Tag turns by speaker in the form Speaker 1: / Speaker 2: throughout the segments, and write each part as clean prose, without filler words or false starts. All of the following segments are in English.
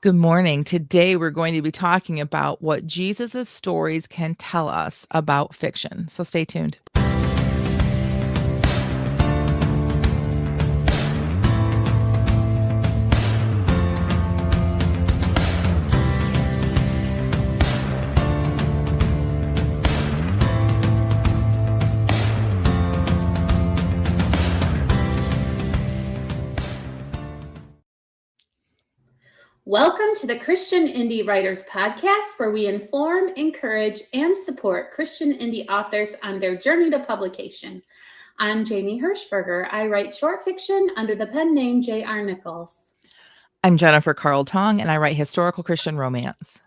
Speaker 1: Good morning. Today we're going to be talking about what Jesus' stories can tell us about fiction. So stay tuned.
Speaker 2: Welcome to the Christian Indie Writers Podcast, where we inform, encourage, and support Christian indie authors on their journey to publication. I'm Jamie Hirschberger. I write short fiction under the pen name J.R. Nichols.
Speaker 1: I'm Jennifer Carl Tong, and I write historical Christian romance.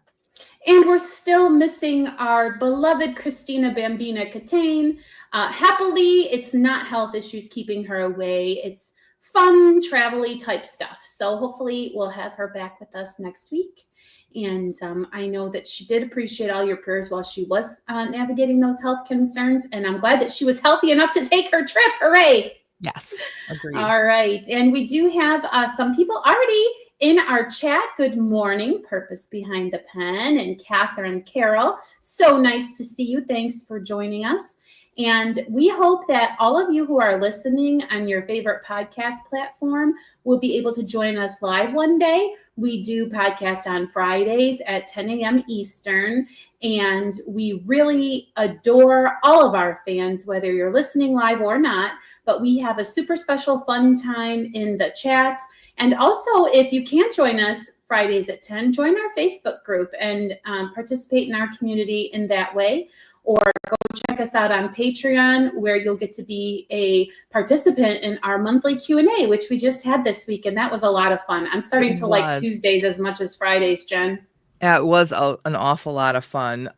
Speaker 2: And we're still missing our beloved Christina Bambina Catane. Happily, it's not health issues keeping her away. It's fun, travel-y type stuff. So hopefully we'll have her back with us next week. And I know that she did appreciate all your prayers while she was navigating those health concerns. And I'm glad that she was healthy enough to take her trip. Hooray!
Speaker 1: Yes, agreed.
Speaker 2: All right. And we do have some people already in our chat. Good morning, Purpose Behind the Pen and Catherine Carroll. So nice to see you. Thanks for joining us. And we hope that all of you who are listening on your favorite podcast platform will be able to join us live one day. We do podcasts on Fridays at 10 a.m. Eastern, and we really adore all of our fans, whether you're listening live or not. But we have a super special fun time in the chat. And also, if you can't join us Fridays at 10, join our Facebook group and participate in our community in that way. Or go check us out on Patreon, where you'll get to be a participant in our monthly Q&A, which we just had this week. And that was a lot of fun. I'm starting to like Tuesdays as much as Fridays, Jen.
Speaker 1: Yeah, it was an awful lot of fun.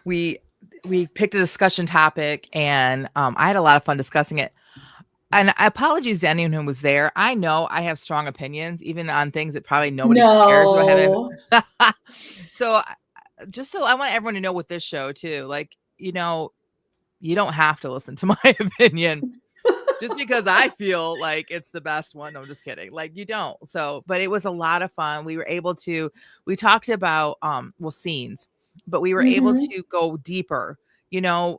Speaker 1: We picked a discussion topic, and I had a lot of fun discussing it. And apologies to anyone who was there. I know I have strong opinions, even on things that probably nobody cares about. So I want everyone to know with this show too, like, you don't have to listen to my opinion just because I feel like it's the best one. No, I'm just kidding. Like, you don't. So, but it was a lot of fun. We talked about, scenes, but we were able to go deeper,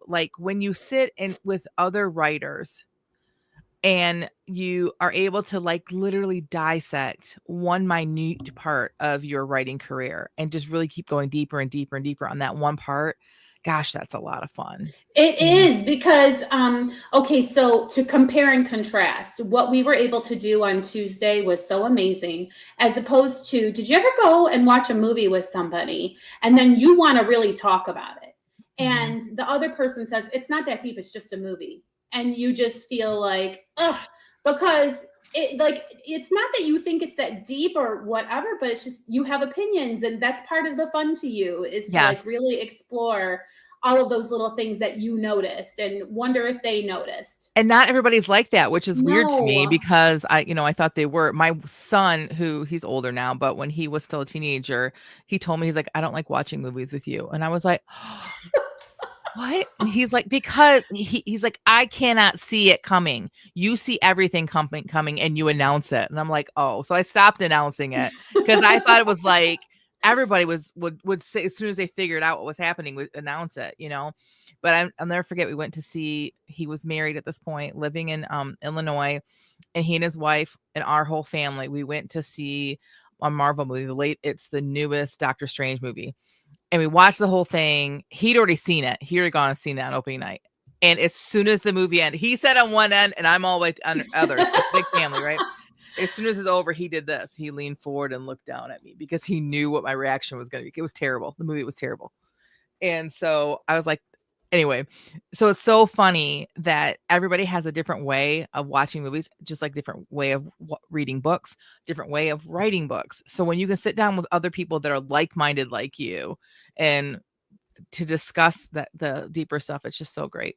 Speaker 1: like when you sit with other writers and you are able to like literally dissect one minute part of your writing career and just really keep going deeper and deeper and deeper on that one part. Gosh, that's a lot of fun.
Speaker 2: It is, because, okay, so to compare and contrast, what we were able to do on Tuesday was so amazing, as opposed to, did you ever go and watch a movie with somebody and then you want to really talk about it? And the other person says, it's not that deep, it's just a movie. And you just feel like, ugh, because it's not that you think it's that deep or whatever, but it's just you have opinions, and that's part of the fun to you, is to like really explore all of those little things that you noticed and wonder if they noticed.
Speaker 1: And not everybody's like that, which is weird to me, because I thought they were. My son, he's older now, but when he was still a teenager, he told me, he's like, I don't like watching movies with you. And I was like, what? And he's like, because he's like, I cannot see it coming. You see everything coming and you announce it. And I'm like, oh, so I stopped announcing it because I thought it was like everybody would say, as soon as they figured out what was happening, would announce it, But I'll never forget, we went to see, he was married at this point, living in Illinois, and he and his wife and our whole family, we went to see a Marvel movie. It's the newest Doctor Strange movie. And we watched the whole thing. He'd already seen it. He'd already gone and seen it on opening night. And as soon as the movie ended, he sat on one end and I'm all the way on the other. Big family, right? As soon as it's over, he did this. He leaned forward and looked down at me because he knew what my reaction was going to be. It was terrible. The movie was terrible. And so I was like, anyway, so it's so funny that everybody has a different way of watching movies, just like different way of reading books, different way of writing books. So when you can sit down with other people that are like-minded like you and to discuss the deeper stuff, it's just so great.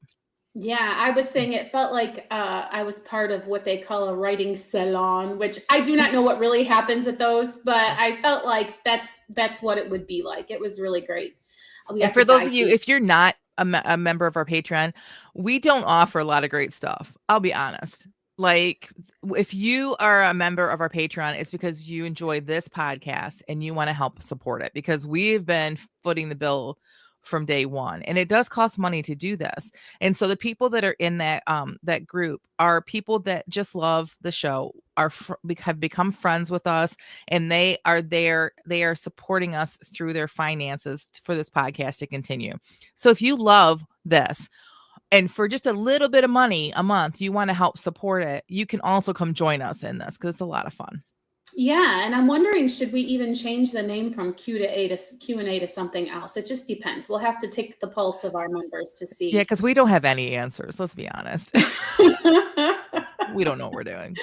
Speaker 2: Yeah, I was saying it felt like I was part of what they call a writing salon, which I do not know what really happens at those, but I felt like that's what it would be like. It was really great.
Speaker 1: And for those of you, if you're not a member of our Patreon, we don't offer a lot of great stuff. I'll be honest. like if you are a member of our Patreon, it's because you enjoy this podcast and you want to help support it, because we've been footing the bill from day one, and it does cost money to do this. And so the people that are in that group are people that just love the show, have become friends with us, and they are supporting us through their finances for this podcast to continue. So if you love this, and for just a little bit of money a month, you want to help support it, you can also come join us in this, because it's a lot of fun.
Speaker 2: Yeah, and I'm wondering, should we even change the name from Q&A to something else? It just depends. We'll have to take the pulse of our members to see.
Speaker 1: Yeah, because we don't have any answers. Let's be honest. We don't know what we're doing.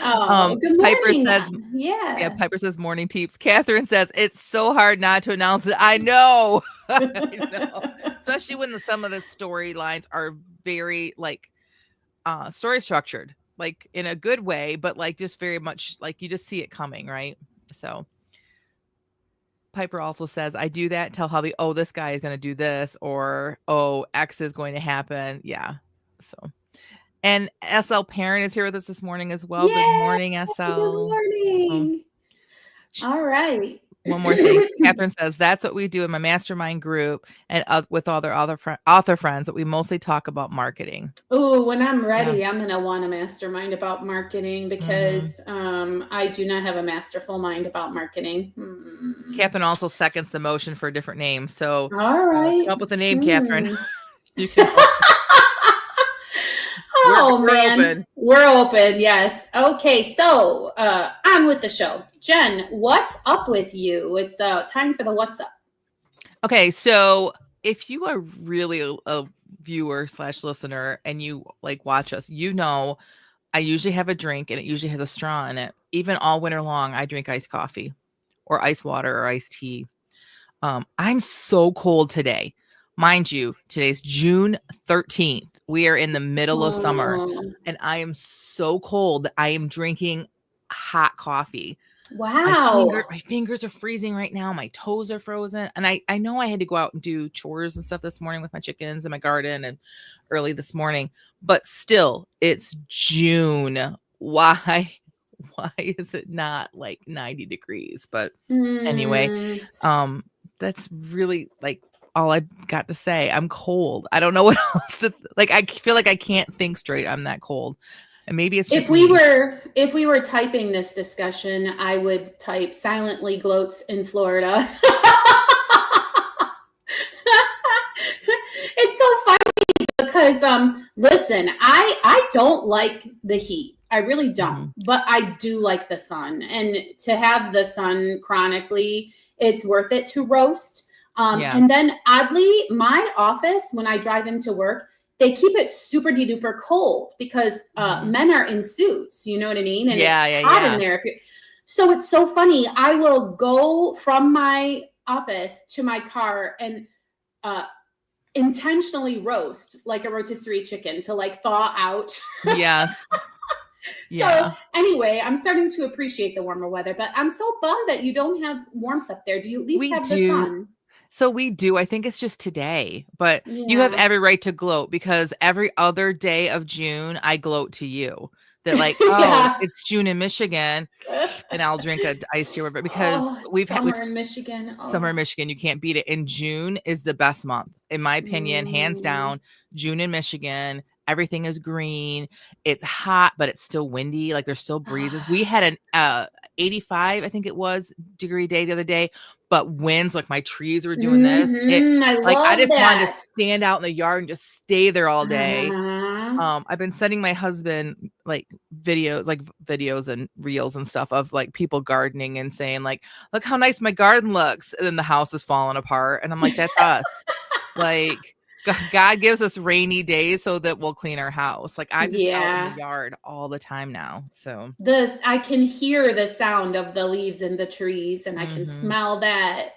Speaker 2: Good morning.
Speaker 1: Piper says,
Speaker 2: yeah.
Speaker 1: Piper says, morning peeps. Catherine says, it's so hard not to announce it. I know. I know. Especially when some of the storylines are very like story structured, like in a good way, but like just very much like you just see it coming, right? So Piper also says, I do that, tell hubby, oh, this guy is going to do this, or oh, X is going to happen. Yeah. So, and SL Parent is here with us this morning as well. Yay! Good morning, SL.
Speaker 2: Good morning. All right.
Speaker 1: One more thing. Catherine says, that's what we do in my mastermind group and with other author friends, but we mostly talk about marketing.
Speaker 2: Oh, when I'm ready, I'm going to want a mastermind about marketing, because I do not have a masterful mind about marketing.
Speaker 1: Catherine also seconds the motion for a different name. So
Speaker 2: all right.
Speaker 1: Come up with a name, Catherine. You
Speaker 2: can We're open. Yes. Okay. So on with the show. Jen, what's up with you? It's time for the what's up.
Speaker 1: Okay. So if you are really a viewer / listener and you like watch us, you know, I usually have a drink and it usually has a straw in it. Even all winter long, I drink iced coffee or ice water or iced tea. I'm so cold today. Mind you, today's June 13th. We are in the middle of summer and I am so cold. I am drinking hot coffee.
Speaker 2: Wow.
Speaker 1: My fingers are freezing right now. My toes are frozen. And I know I had to go out and do chores and stuff this morning with my chickens in my garden and early this morning, but still it's June. Why is it not like 90 degrees? But anyway, that's really like all I got to say. I'm cold. I don't know what else to like. I feel like I can't think straight. I'm that cold. And maybe it's just
Speaker 2: if we were typing this discussion, I would type silently gloats in Florida. It's so funny because listen, I don't like the heat. I really don't. But I do like the sun. And to have the sun chronically, it's worth it to roast. And then oddly, my office, when I drive into work, they keep it super duper cold because men are in suits, you know what I mean? And it's hot in there. So it's so funny. I will go from my office to my car and intentionally roast like a rotisserie chicken to like thaw out.
Speaker 1: Yes.
Speaker 2: So anyway, I'm starting to appreciate the warmer weather, but I'm so bummed that you don't have warmth up there. Do you at least have the sun?
Speaker 1: So we do. I think it's just today, but you have every right to gloat because every other day of June, I gloat to you that like, it's June in Michigan and I'll drink a iced tea because
Speaker 2: summer in Michigan.
Speaker 1: Summer in Michigan, you can't beat it. And June is the best month, in my opinion, hands down. June in Michigan, everything is green. It's hot, but it's still windy. Like there's still breezes. We had an 85, I think it was, degree day the other day. But winds, like my trees were doing this. I just wanted to stand out in the yard and just stay there all day. I've been sending my husband like videos and reels and stuff of like people gardening and saying like, look how nice my garden looks. And then the house is falling apart. And I'm like, that's us. Like God gives us rainy days so that we'll clean our house. Like I'm just out in the yard all the time now. So
Speaker 2: I can hear the sound of the leaves in the trees and I can smell that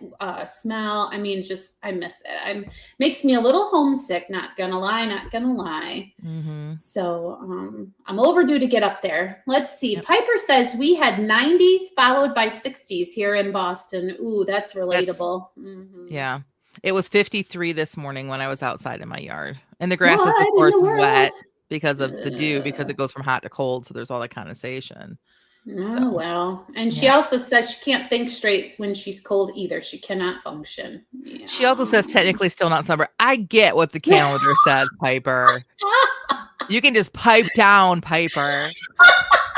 Speaker 2: smell. I mean, I miss it. Makes me a little homesick. Not gonna lie. So I'm overdue to get up there. Let's see. Yep. Piper says we had 90s followed by 60s here in Boston. Ooh, that's relatable.
Speaker 1: Yeah. It was 53 this morning when I was outside in my yard. And the grass is, of course, wet. because of the dew, because it goes from hot to cold. So there's all that condensation.
Speaker 2: Oh,
Speaker 1: So,
Speaker 2: well. And she
Speaker 1: yeah.
Speaker 2: also says she can't think straight when she's cold either. She cannot function. Yeah.
Speaker 1: She also says technically still not summer. I get what the calendar says, Piper. You can just pipe down, Piper.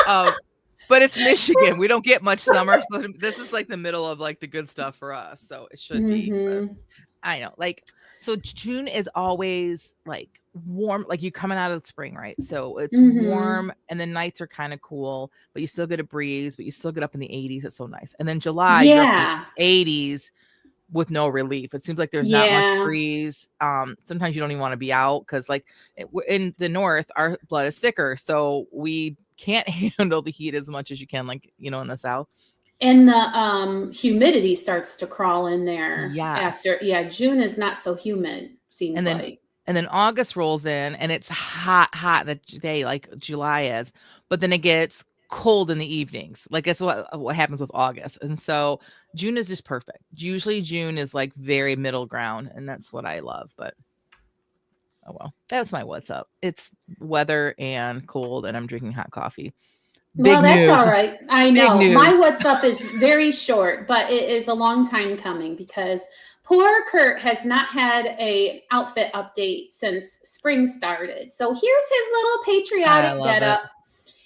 Speaker 1: But it's Michigan. We don't get much summer. So this is like the middle of like the good stuff for us. So it should be. But I know. Like, so June is always like warm, like you coming out of the spring, right? So it's warm and the nights are kind of cool, but you still get a breeze, but you still get up in the 80s. It's so nice. And then July, you're up in the 80s with no relief. It seems like there's not much breeze. Sometimes you don't even want to be out because like in the north, our blood is thicker. So we can't handle the heat as much as you can, like, you know, in the south.
Speaker 2: And the humidity starts to crawl in there after. Yeah, June is not so humid, seems like.
Speaker 1: And then August rolls in and it's hot the day like July is, but then it gets cold in the evenings. Like that's what happens with August. And so June is just perfect. Usually June is like very middle ground, and that's what I love. But oh well, that's my what's up. It's weather and cold, and I'm drinking hot coffee.
Speaker 2: Well, that's all right. I know. My what's up is very short, but it is a long time coming because poor Kurt has not had a outfit update since spring started. So here's his little patriotic getup.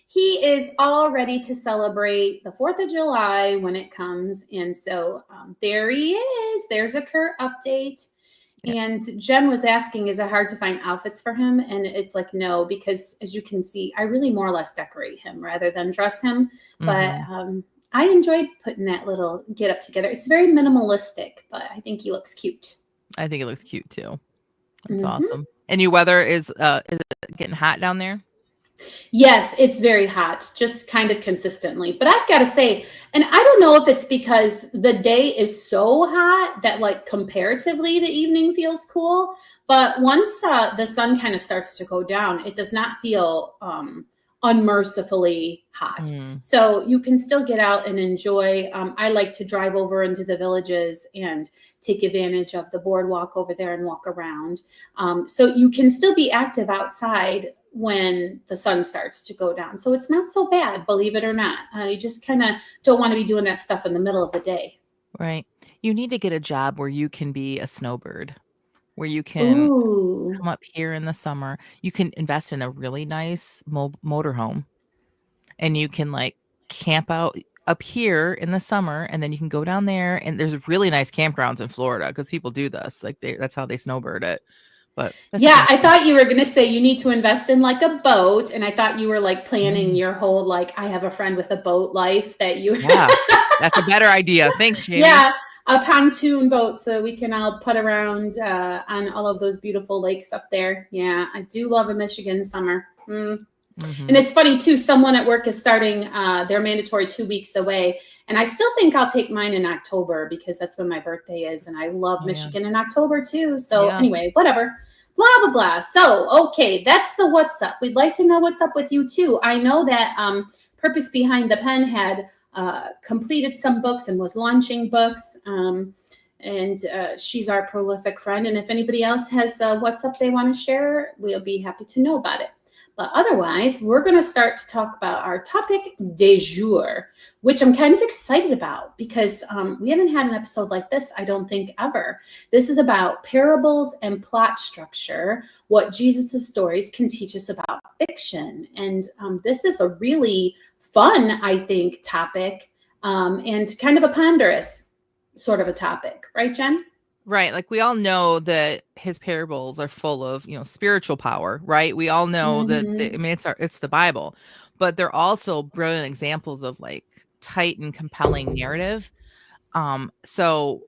Speaker 2: He is all ready to celebrate the 4th of July when it comes. And so there he is. There's a Kurt update. Yep. And Jen was asking, is it hard to find outfits for him? And it's like, no, because as you can see, I really more or less decorate him rather than dress him. But I enjoyed putting that little get up together. It's very minimalistic, but I think he looks cute.
Speaker 1: I think it looks cute too. That's awesome. And your weather is it getting hot down there?
Speaker 2: Yes, it's very hot, just kind of consistently. But I've got to say, and I don't know if it's because the day is so hot that like comparatively the evening feels cool. But once the sun kind of starts to go down, it does not feel unmercifully hot. So you can still get out and enjoy. I like to drive over into the villages and take advantage of the boardwalk over there and walk around. So you can still be active outside when the sun starts to go down. So it's not so bad, believe it or not. You just kind of don't want to be doing that stuff in the middle of the day.
Speaker 1: Right. You need to get a job where you can be a snowbird, where you can come up here in the summer. You can invest in a really nice motorhome and you can like camp out up here in the summer, and then you can go down there, and there's really nice campgrounds in Florida because people do this. Like that's how they snowbird it. But
Speaker 2: yeah, I thought you were going to say you need to invest in like a boat. And I thought you were like planning your whole, like, I have a friend with a boat life that you.
Speaker 1: Yeah, that's a better idea. Thanks, Jamie.
Speaker 2: Yeah, a pontoon boat so we can all put around on all of those beautiful lakes up there. Yeah, I do love a Michigan summer. And it's funny too, someone at work is starting their mandatory 2 weeks away. And I still think I'll take mine in October because that's when my birthday is. And I love Michigan in October too. So anyway, whatever, blah, blah, blah. So, okay, that's the what's up. We'd like to know what's up with you too. I know that Purpose Behind the Pen had completed some books and was launching books. And she's our prolific friend. And if anybody else has what's up they want to share, we'll be happy to know about it. But otherwise, we're going to start to talk about our topic du jour, which I'm kind of excited about because we haven't had an episode like this, I don't think, ever. This is about parables and plot structure, what Jesus' stories can teach us about fiction. And this is a really fun, I think, topic and kind of a ponderous sort of a topic. Right, Jen?
Speaker 1: Right. Like we all know that his parables are full of, spiritual power, right? We all know that, it's the Bible, but they're also brilliant examples of like tight and compelling narrative. So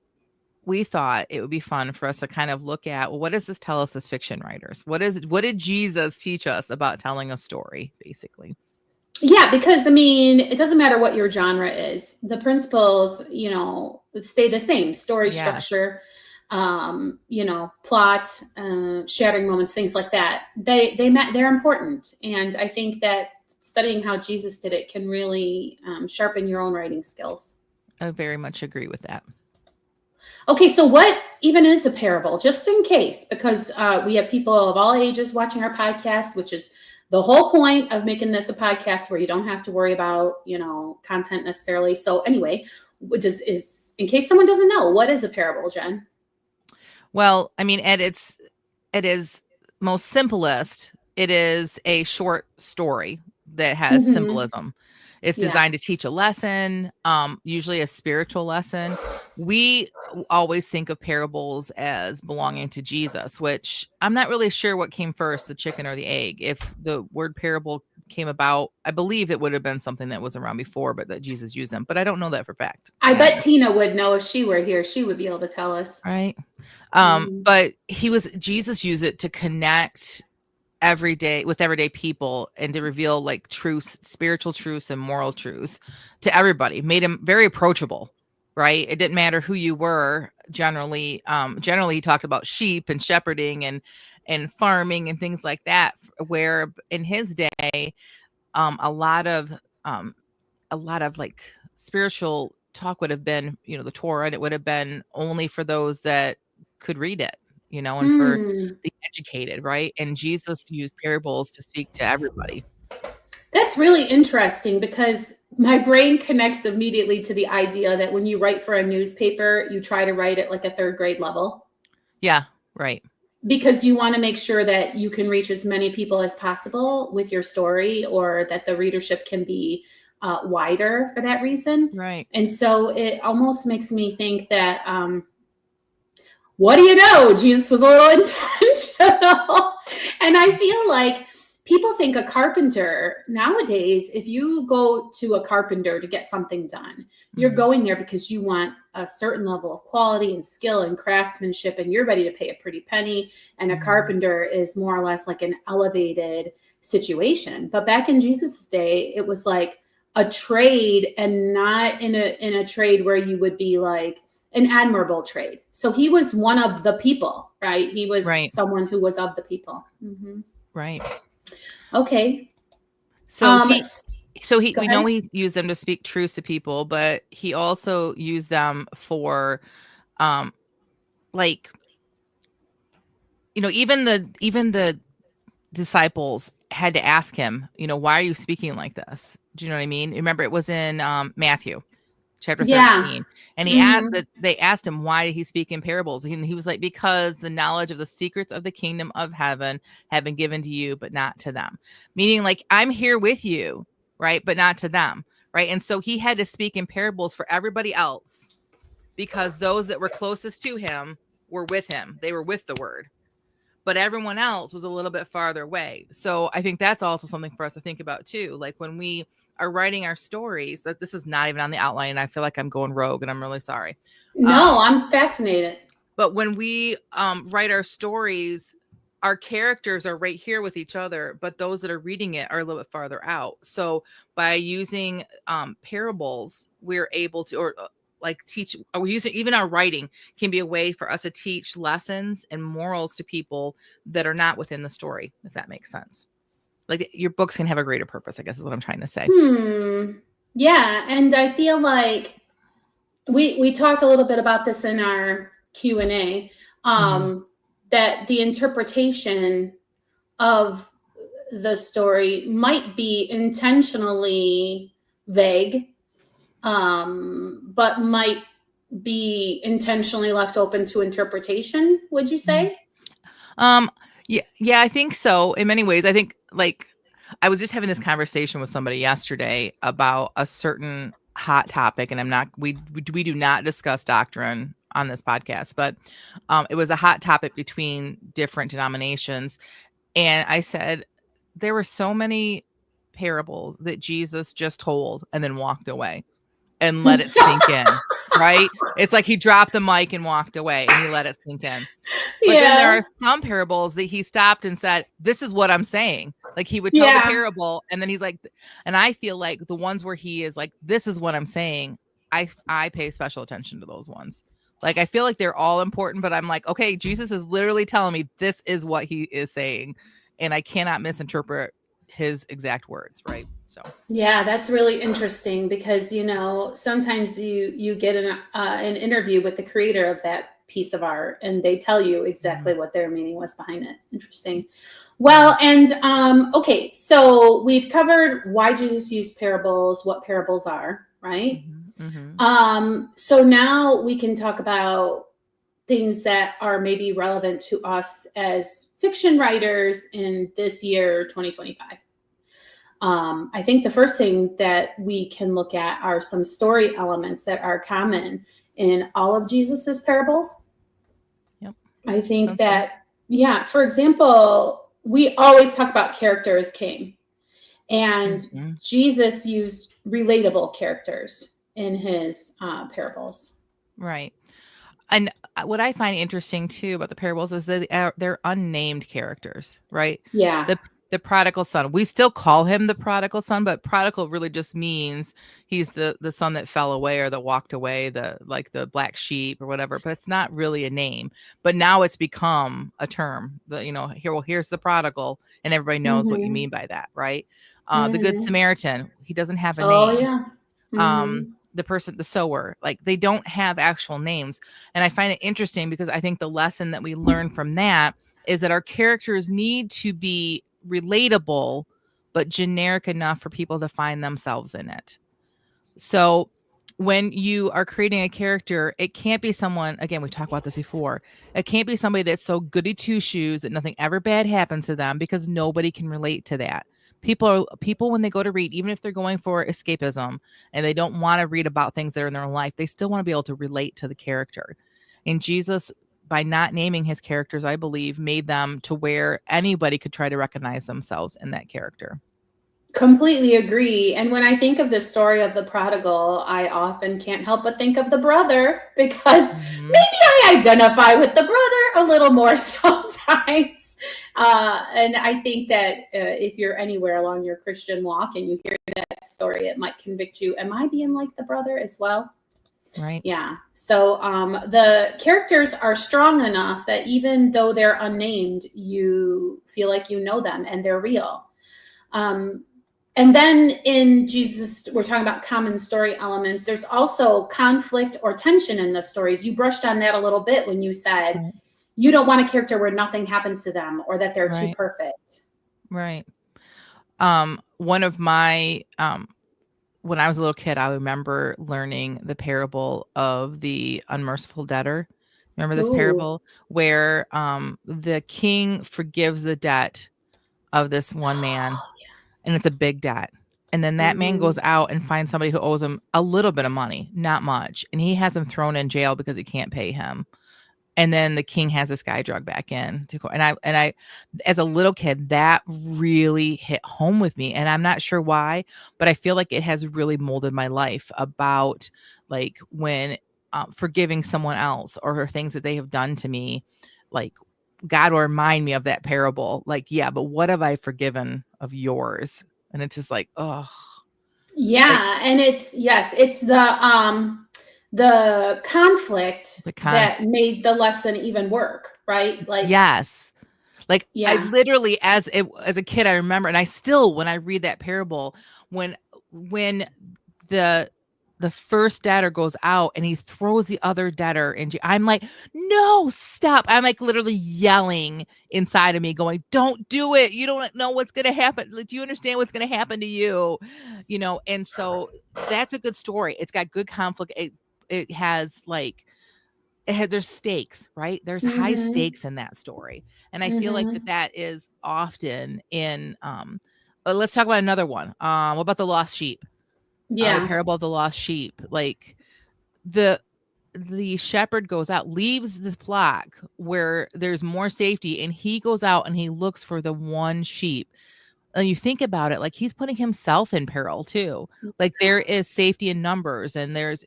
Speaker 1: we thought it would be fun for us to kind of look at, well, what does this tell us as fiction writers? What did Jesus teach us about telling a story, basically?
Speaker 2: Yeah, because it doesn't matter what your genre is. The principles, stay the same. Story structure, plot, shattering moments, things like that. They're important. And I think that studying how Jesus did it can really sharpen your own writing skills.
Speaker 1: I very much agree with that.
Speaker 2: Okay, so what even is a parable? Just in case, because we have people of all ages watching our podcast, which is the whole point of making this a podcast where you don't have to worry about, content necessarily. So anyway, in case someone doesn't know, what is a parable, Jen?
Speaker 1: Well, I mean, at it is most simplest, it is a short story that has symbolism. It's designed to teach a lesson, usually a spiritual lesson. We always think of parables as belonging to Jesus, which I'm not really sure what came first, the chicken or the egg. If the word parable came about, I believe it would have been something that was around before, but that Jesus used them. But I don't know that for fact.
Speaker 2: I bet Tina would know if she were here. She would be able to tell us.
Speaker 1: Right. But Jesus used it to connect everyday people and to reveal like truths, spiritual truths and moral truths to everybody. Made him very approachable, right? It didn't matter who you were. Generally he talked about sheep and shepherding and farming and things like that, where in his day a lot of like spiritual talk would have been, the Torah, and it would have been only for those that could read it, and for the educated, right? And Jesus used parables to speak to everybody.
Speaker 2: That's really interesting because my brain connects immediately to the idea that when you write for a newspaper, you try to write at like a third grade level.
Speaker 1: Yeah, right.
Speaker 2: Because you want to make sure that you can reach as many people as possible with your story, or that the readership can be wider for that reason.
Speaker 1: Right.
Speaker 2: And so it almost makes me think that, what do you know? Jesus was a little intentional. And I feel like people think a carpenter nowadays, if you go to a carpenter to get something done, you're going there because you want a certain level of quality and skill and craftsmanship, and you're ready to pay a pretty penny. And a carpenter is more or less like an elevated situation. But back in Jesus's day, it was like a trade, and not in a trade where you would be like an admirable trade. So he was one of the people, right? He was someone who was of the people.
Speaker 1: Right.
Speaker 2: Okay.
Speaker 1: So we know he used them to speak truth to people, but he also used them for, even the disciples had to ask him, why are you speaking like this? Do you know what I mean? Remember, it was in Matthew chapter 13, and they asked him, why did he speak in parables? And he was like, because the knowledge of the secrets of the kingdom of heaven have been given to you, but not to them. Meaning, like, I'm here with you, right? But not to them, right? And so he had to speak in parables for everybody else, because those that were closest to him were with him. They were with the word. But everyone else was a little bit farther away. So I think that's also something for us to think about too. Like when we are writing our stories, that this is not even on the outline, and I feel like I'm going rogue, and I'm really sorry.
Speaker 2: No, I'm fascinated.
Speaker 1: But when we write our stories, our characters are right here with each other, but those that are reading it are a little bit farther out. So by using parables, we're able to, or teach, or we use it, even our writing can be a way for us to teach lessons and morals to people that are not within the story, if that makes sense. Like your books can have a greater purpose, I guess is what I'm trying to say.
Speaker 2: Yeah. And I feel like we talked a little bit about this in our Q&A, that the interpretation of the story might be intentionally vague, but might be intentionally left open to interpretation, would you say?
Speaker 1: Yeah, I think so. In many ways, I think, like, I was just having this conversation with somebody yesterday about a certain hot topic, and we do not discuss doctrine on this podcast, but it was a hot topic between different denominations. And I said, there were so many parables that Jesus just told and then walked away and let it sink in, right? It's like he dropped the mic and walked away and he let it sink in. But then there are some parables that he stopped and said, this is what I'm saying. Like he would tell the parable, and then he's like, and I feel like the ones where he is like, this is what I'm saying, I pay special attention to those ones. Like, I feel like they're all important, but I'm like, okay, Jesus is literally telling me this is what he is saying, and I cannot misinterpret his exact words, right? So
Speaker 2: yeah, that's really interesting because sometimes you get an interview with the creator of that piece of art, and they tell you exactly what their meaning was behind it. Interesting. Well, and okay, so we've covered why Jesus used parables, what parables are, right? So now we can talk about things that are maybe relevant to us as fiction writers in this year, 2025. I think the first thing that we can look at are some story elements that are common in all of Jesus's parables.
Speaker 1: Yep.
Speaker 2: I think that, yeah, for example, we always talk about character as king, and Jesus used relatable characters in his parables.
Speaker 1: Right. And what I find interesting too about the parables is that they're unnamed characters, right?
Speaker 2: Yeah.
Speaker 1: The prodigal son. We still call him the prodigal son, but prodigal really just means he's the son that fell away or that walked away, the black sheep or whatever. But it's not really a name. But now it's become a term. Here's the prodigal, and everybody knows what you mean by that, right? The Good Samaritan. He doesn't have a name.
Speaker 2: Oh yeah.
Speaker 1: The person, the sower, like they don't have actual names. And I find it interesting because I think the lesson that we learn from that is that our characters need to be relatable, but generic enough for people to find themselves in it. So when you are creating a character, it can't be someone, again, we talked about this before, it can't be somebody that's so goody two shoes that nothing ever bad happens to them, because nobody can relate to that. People when they go to read, even if they're going for escapism and they don't want to read about things that are in their own life, they still want to be able to relate to the character. And Jesus, by not naming his characters, I believe, made them to where anybody could try to recognize themselves in that character.
Speaker 2: Completely agree. And when I think of the story of the prodigal, I often can't help but think of the brother, because maybe I identify with the brother a little more sometimes. And I think that if you're anywhere along your Christian walk and you hear that story, it might convict you. Am I being like the brother as well?
Speaker 1: Right.
Speaker 2: Yeah. So the characters are strong enough that even though they're unnamed, you feel like you know them and they're real. And then in Jesus, we're talking about common story elements. There's also conflict or tension in the stories. You brushed on that a little bit when you said you don't want a character where nothing happens to them or that they're too perfect.
Speaker 1: Right. One of my, when I was a little kid, I remember learning the parable of the unmerciful debtor. Remember this parable where the king forgives the debt of this one man. And it's a big debt. And then that man goes out and finds somebody who owes him a little bit of money, not much. And he has him thrown in jail because he can't pay him. And then the king has this guy dragged back in to court. And I, as a little kid, that really hit home with me. And I'm not sure why, but I feel like it has really molded my life about like when forgiving someone else or things that they have done to me, like God will remind me of that parable. Like, yeah, but what have I forgiven of yours? And it's just like, oh.
Speaker 2: Yeah. And it's the conflict that made the lesson even work, right? Like,
Speaker 1: yes. Like, I literally, as a kid, I remember, and I still, when I read that parable, when the first debtor goes out and he throws the other debtor in jail, I'm like, no, stop. I'm like literally yelling inside of me going, don't do it. You don't know what's going to happen. Like, do you understand what's going to happen to you? And so that's a good story. It's got good conflict. It has like, there's stakes, right? There's high stakes in that story. And I feel like that is often in, let's talk about another one. What about the lost sheep? The parable of the lost sheep. Like the shepherd goes out, leaves the flock where there's more safety, and he goes out and he looks for the one sheep. And you think about it, like he's putting himself in peril too. Like there is safety in numbers,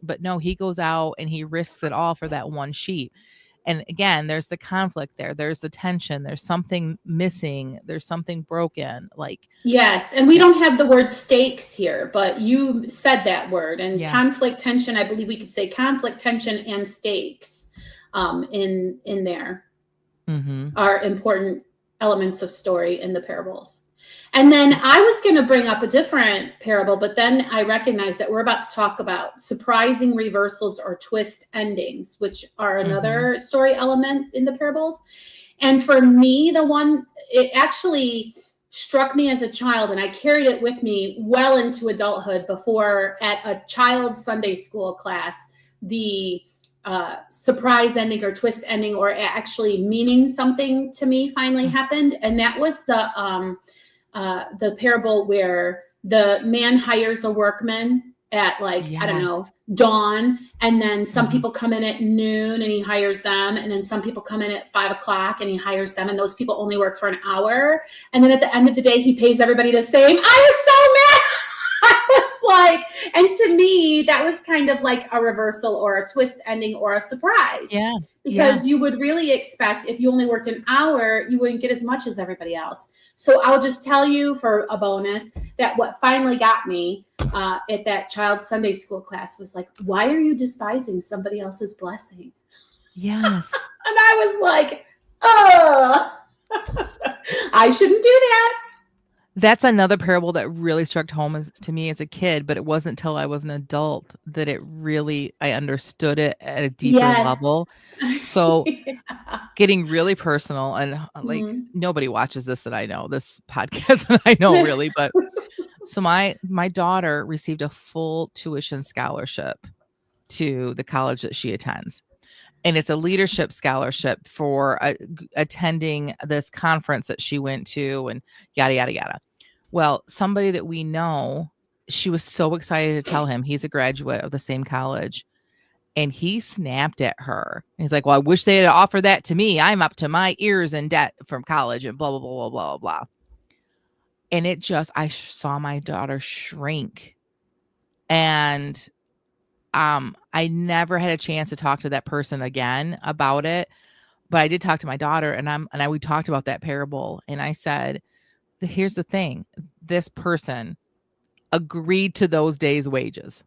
Speaker 1: but no, he goes out and he risks it all for that one sheep. And again, there's the conflict there. There's the tension. There's something missing. There's something broken. Like,
Speaker 2: yes. And we don't have the word stakes here, but you said that word. And conflict, tension, I believe we could say conflict, tension, and stakes in there are important elements of story in the parables. And then I was going to bring up a different parable, but then I recognized that we're about to talk about surprising reversals or twist endings, which are another story element in the parables. And for me, it actually struck me as a child, and I carried it with me well into adulthood before at a child's Sunday school class, the surprise ending or twist ending or actually meaning something to me finally happened. And that was the parable where the man hires a workman at I don't know, dawn, and then some people come in at noon and he hires them, and then some people come in at 5 o'clock and he hires them, and those people only work for an hour, and then at the end of the day he pays everybody the same. I was so mad. I was like, and to me that was kind of like a reversal or a twist ending or a surprise.
Speaker 1: Yeah.
Speaker 2: Because you would really expect if you only worked an hour, you wouldn't get as much as everybody else. So I'll just tell you for a bonus that what finally got me at that child's Sunday school class was like, why are you despising somebody else's blessing?
Speaker 1: Yes.
Speaker 2: And I was like, oh, I shouldn't do that.
Speaker 1: That's another parable that really struck home to me as a kid, but it wasn't until I was an adult that I understood it at a deeper level. So getting really personal, and nobody watches this that I know, this podcast that I know really, but so my daughter received a full tuition scholarship to the college that she attends. And it's a leadership scholarship for attending this conference that she went to and yada, yada, yada. Well, somebody that we know, she was so excited to tell him he's a graduate of the same college. And he snapped at her. He's like, well, I wish they had offered that to me. I'm up to my ears in debt from college and blah, blah, blah, blah, blah, blah. And I saw my daughter shrink. And I never had a chance to talk to that person again about it, but I did talk to my daughter, and we talked about that parable. And I said, here's the thing. This person agreed to those days' wages.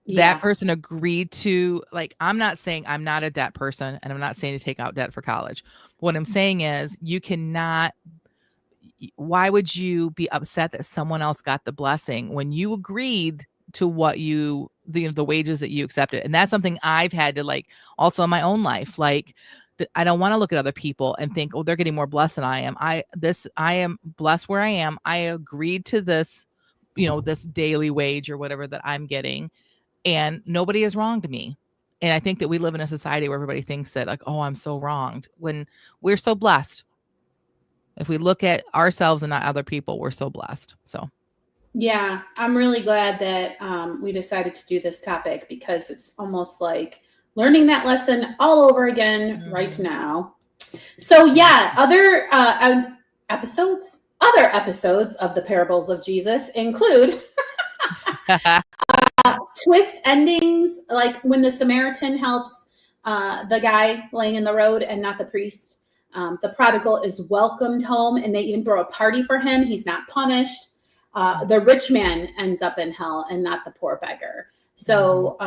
Speaker 1: Yeah. That person agreed to, I'm not saying I'm not a debt person, and I'm not saying to take out debt for college. What I'm saying is why would you be upset that someone else got the blessing when you agreed to what the wages that you accepted? And that's something I've had to also in my own life. I don't want to look at other people and think, oh, they're getting more blessed than I am. I am blessed where I am. I agreed to this, this daily wage or whatever that I'm getting, and nobody has wronged me. And I think that we live in a society where everybody thinks that oh, I'm so wronged, when we're so blessed. If we look at ourselves and not other people, we're so blessed. So.
Speaker 2: Yeah, I'm really glad that we decided to do this topic, because it's almost like learning that lesson all over again right now. So yeah, other episodes of the parables of Jesus include twist endings, like when the Samaritan helps the guy laying in the road and not the priest. The prodigal is welcomed home, and they even throw a party for him. He's not punished. The rich man ends up in hell and not the poor beggar. So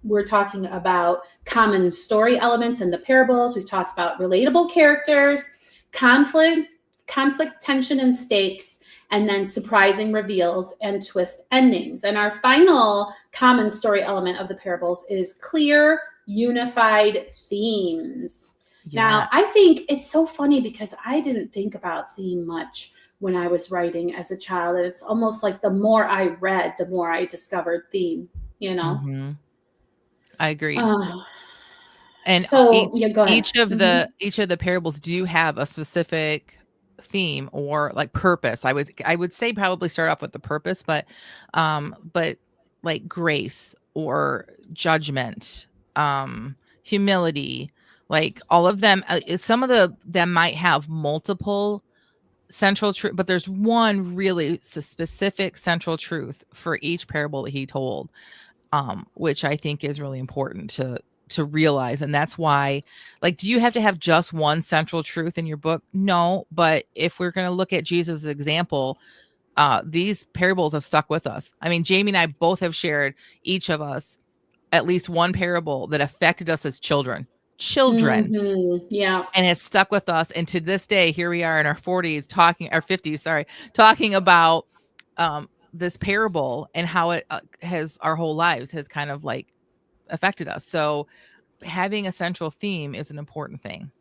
Speaker 2: we're talking about common story elements in the parables. We've talked about relatable characters, conflict, tension, and stakes, and then surprising reveals and twist endings. And our final common story element of the parables is clear, unified themes. Yeah. Now, I think it's so funny because I didn't think about theme much when I was writing as a child. And it's almost like the more I read, the more I discovered theme,
Speaker 1: I agree.
Speaker 2: And so
Speaker 1: each of the parables do have a specific theme or purpose. I would say probably start off with the purpose, but like grace or judgment, humility, all of them. Some of them might have multiple central truth, but there's one really specific central truth for each parable that he told, which I think is really important to realize. And that's why, do you have to have just one central truth in your book? No, but if we're going to look at Jesus' example, these parables have stuck with us. I mean, Jamie and I both have shared, each of us, at least one parable that affected us as children, children.
Speaker 2: Yeah.
Speaker 1: And has stuck with us. And to this day, here we are in our 40s our 50s, sorry, talking about this parable and how it has our whole lives has kind of like affected us. So having a central theme is an important thing.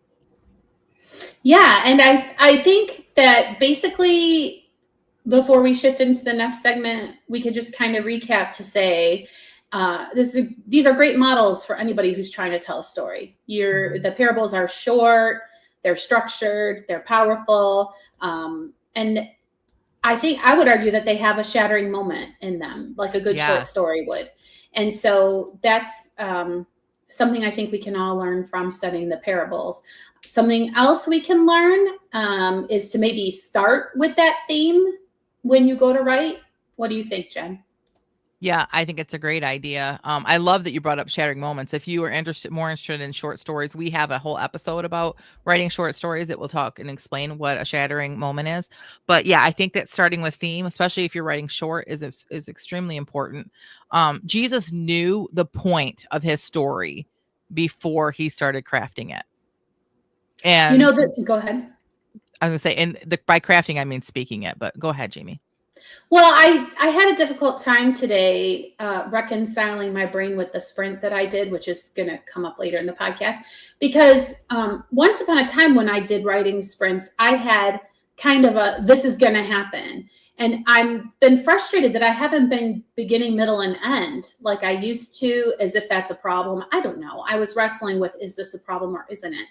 Speaker 2: Yeah. And I think that basically, before we shift into the next segment, we could just kind of recap to say, these are great models for anybody who's trying to tell a story. The parables are short, they're structured, they're powerful, and I think I would argue that they have a shattering moment in them, like a good short story would. And so that's something I think we can all learn from studying the parables. Something else we can learn is to maybe start with that theme when you go to write. What do you think, Jen?
Speaker 1: Yeah, I think it's a great idea. I love that you brought up shattering moments. If you are more interested in short stories, we have a whole episode about writing short stories that will talk and explain what a shattering moment is. But yeah, I think that starting with theme, especially if you're writing short, is extremely important. Jesus knew the point of his story before he started crafting it. And
Speaker 2: go ahead.
Speaker 1: I was gonna say, by crafting, I mean speaking it, but go ahead, Jamie.
Speaker 2: Well, I had a difficult time today reconciling my brain with the sprint that I did, which is going to come up later in the podcast, because once upon a time when I did writing sprints, I had kind of this is going to happen. And I've been frustrated that I haven't been beginning, middle, and end like I used to, as if that's a problem. I don't know. I was wrestling with, is this a problem or isn't it?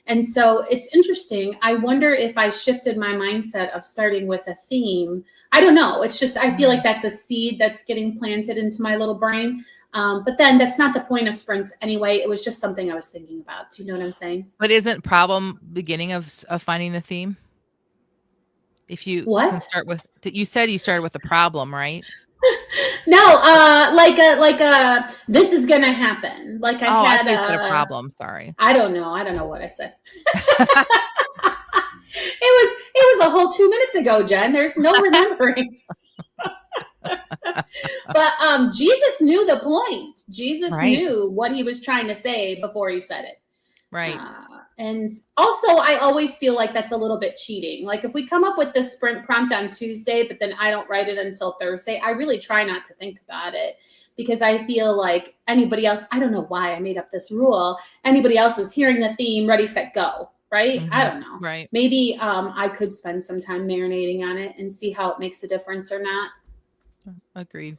Speaker 2: And so it's interesting. I wonder if I shifted my mindset of starting with a theme. I don't know. It's just, I feel like that's a seed that's getting planted into my little brain. But then that's not the point of sprints anyway. It was just something I was thinking about. Do you know what I'm saying?
Speaker 1: But isn't problem beginning of finding the theme? If you can start with, you said you started with the problem, right?
Speaker 2: No, this is gonna happen. Like I had
Speaker 1: a problem. Sorry.
Speaker 2: I don't know what I said. It was a whole 2 minutes ago, Jen. There's no remembering. But Jesus knew the point. Jesus knew what he was trying to say before he said it.
Speaker 1: Right.
Speaker 2: And also, I always feel like that's a little bit cheating. Like if we come up with this sprint prompt on Tuesday, but then I don't write it until Thursday, I really try not to think about it because I feel like anybody else, I don't know why I made up this rule. Anybody else is hearing the theme, ready, set, go. Right? I don't know.
Speaker 1: Right.
Speaker 2: Maybe I could spend some time marinating on it and see how it makes a difference or not.
Speaker 1: Agreed.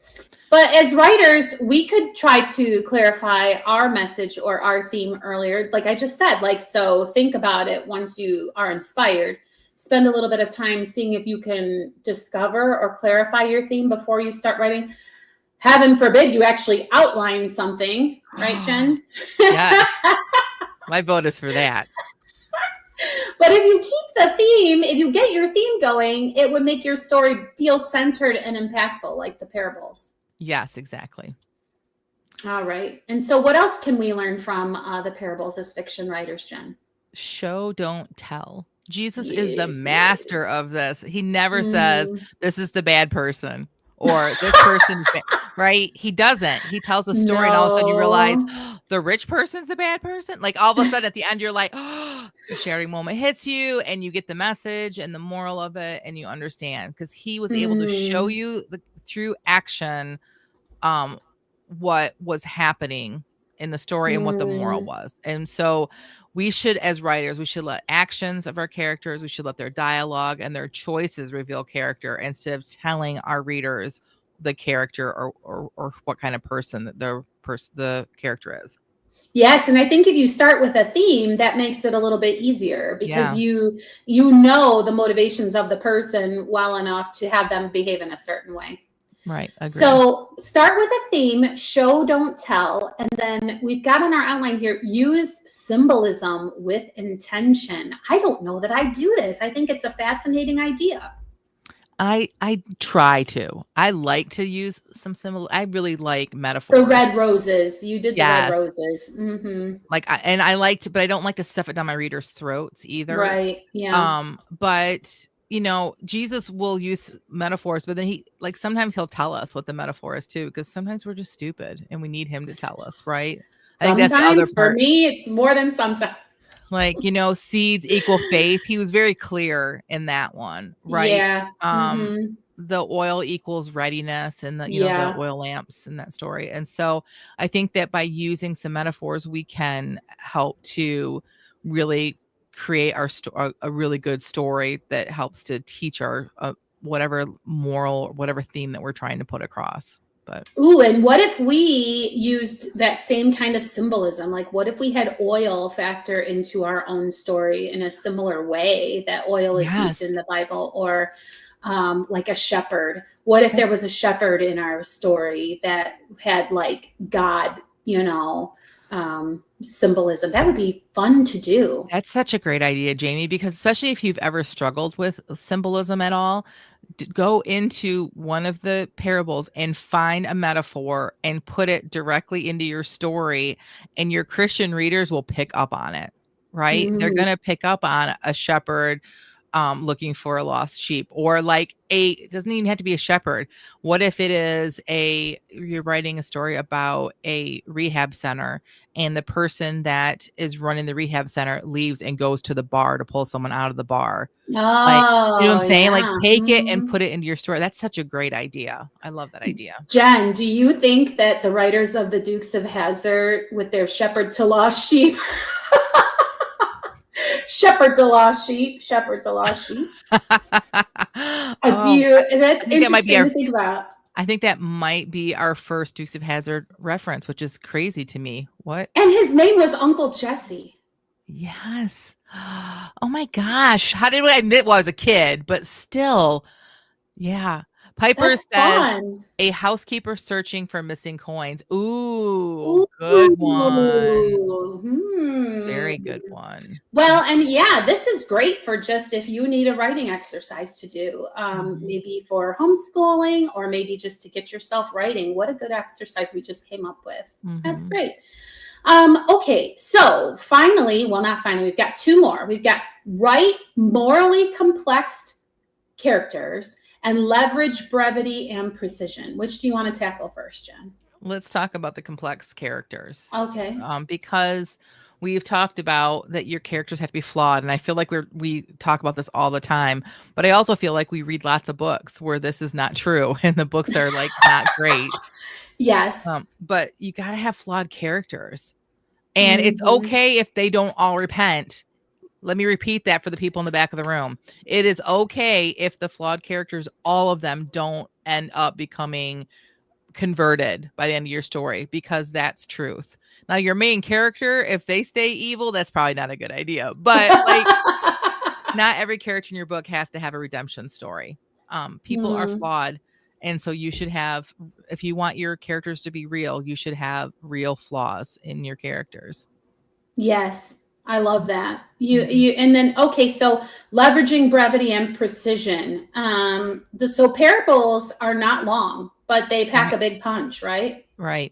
Speaker 2: But as writers, we could try to clarify our message or our theme earlier. Like I just said, so think about it once you are inspired. Spend a little bit of time seeing if you can discover or clarify your theme before you start writing. Heaven forbid you actually outline something, right, Jen?
Speaker 1: Yeah. My vote is for that.
Speaker 2: But if you keep the theme, if you get your theme going, it would make your story feel centered and impactful, like the parables.
Speaker 1: Yes, exactly.
Speaker 2: All right. And so what else can we learn from the parables as fiction writers, Jen?
Speaker 1: Show, don't tell. Jesus is the master of this. He never says, this is the bad person or this person, right? He doesn't. He tells a story and all of a sudden you realize the rich person's the bad person. Like all of a sudden at the end, you're like, the sharing moment hits you and you get the message and the moral of it and you understand because he was able to show you through action what was happening in the story and what the moral was. And so we should, as writers, we should let actions of our characters, we should let their dialogue and their choices reveal character instead of telling our readers the character or what kind of person that the character is.
Speaker 2: Yes, and I think if you start with a theme, that makes it a little bit easier because you know the motivations of the person well enough to have them behave in a certain way.
Speaker 1: Right. Agreed.
Speaker 2: So start with a theme, show, don't tell. And then we've got on our outline here, use symbolism with intention. I don't know that I do this. I think it's a fascinating idea.
Speaker 1: I try to. I like to use some symbol. I really like metaphors.
Speaker 2: The red roses. You did the red roses. Mm-hmm.
Speaker 1: I like to, but I don't like to stuff it down my readers' throats either.
Speaker 2: Right. Yeah.
Speaker 1: But Jesus will use metaphors, but then sometimes he'll tell us what the metaphor is too, because sometimes we're just stupid and we need him to tell us, right? I think that's the other
Speaker 2: Sometimes for
Speaker 1: part.
Speaker 2: me, it's more than sometimes.
Speaker 1: Like, seeds equal faith. He was very clear in that one, right?
Speaker 2: Yeah. Mm-hmm.
Speaker 1: The oil equals readiness, and the
Speaker 2: Yeah.
Speaker 1: oil lamps in that story. And so I think that by using some metaphors, we can help to really create a really good story that helps to teach our whatever moral or whatever theme that we're trying to put across. But
Speaker 2: Ooh, and what if we used that same kind of symbolism? Like, what if we had oil factor into our own story in a similar way that oil is used in
Speaker 1: yes,
Speaker 2: the Bible, or like a shepherd? What if there was a shepherd in our story that had like God, symbolism? That would be fun to do.
Speaker 1: that's such a great idea, Jamie, because especially if you've ever struggled with symbolism at all, go into one of the parables and find a metaphor and put it directly into your story, and your Christian readers will pick up on it, right? They're
Speaker 2: Mm.
Speaker 1: going to pick up on a shepherd looking for a lost sheep, or like it doesn't even have to be a shepherd. What if it is you're writing a story about a rehab center, and the person that is running the rehab center leaves and goes to the bar to pull someone out of the bar. Like, you know what
Speaker 2: Oh,
Speaker 1: I'm saying? Like,
Speaker 2: yeah.
Speaker 1: take it and
Speaker 2: Mhm.
Speaker 1: put it into your story. That's such a great idea. I love that idea.
Speaker 2: Jen, do you think that the writers of the Dukes of Hazzard, with their shepherd to lost sheep, shepherd to lost sheep, shepherd to lost sheep?
Speaker 1: Oh,
Speaker 2: That's
Speaker 1: I think that might be
Speaker 2: interesting to think about.
Speaker 1: I think that might be our first Dukes of Hazzard reference, which is crazy to me. What?
Speaker 2: And his name was Uncle Jesse.
Speaker 1: Yes. Oh my gosh. How did I admit? Well, I was a kid, but still. Yeah. Piper
Speaker 2: That's
Speaker 1: says
Speaker 2: fun.
Speaker 1: a housekeeper searching for missing coins. Ooh,
Speaker 2: Ooh.
Speaker 1: good one. Very
Speaker 2: Hmm.
Speaker 1: good one.
Speaker 2: Well, and yeah, this is great for just if you need a writing exercise to do,
Speaker 1: Mhm,
Speaker 2: maybe for homeschooling, or maybe just to get yourself writing. What a good exercise we just came up with. That's
Speaker 1: mhm.
Speaker 2: great. Okay, so finally, well, not finally, we've got two more. We've got write morally complex characters and leverage brevity and precision. Which do you want to tackle first, Jen?
Speaker 1: Let's talk about the complex characters,
Speaker 2: Okay.
Speaker 1: because we've talked about that your characters have to be flawed, and I feel like we talk about this all the time. But I also feel like we read lots of books where this is not true, and the books are like not great.
Speaker 2: Yes.
Speaker 1: But you got to have flawed characters, and it's
Speaker 2: Mhm.
Speaker 1: okay if they don't all repent. Let me repeat that for the people in the back of the room. It is okay if the flawed characters, all of them, don't end up becoming converted by the end of your story, because that's truth. Now, your main character, if they stay evil, that's probably not a good idea. But like, not every character in your book has to have a redemption story. People are
Speaker 2: Hmm.
Speaker 1: flawed. And so you should have, if you want your characters to be real, you should have real flaws in your characters.
Speaker 2: Yes, I love that.
Speaker 1: Mhm.
Speaker 2: And then okay, so leveraging brevity and precision. So parables are not long, but they pack
Speaker 1: Right.
Speaker 2: a big punch, right?
Speaker 1: Right.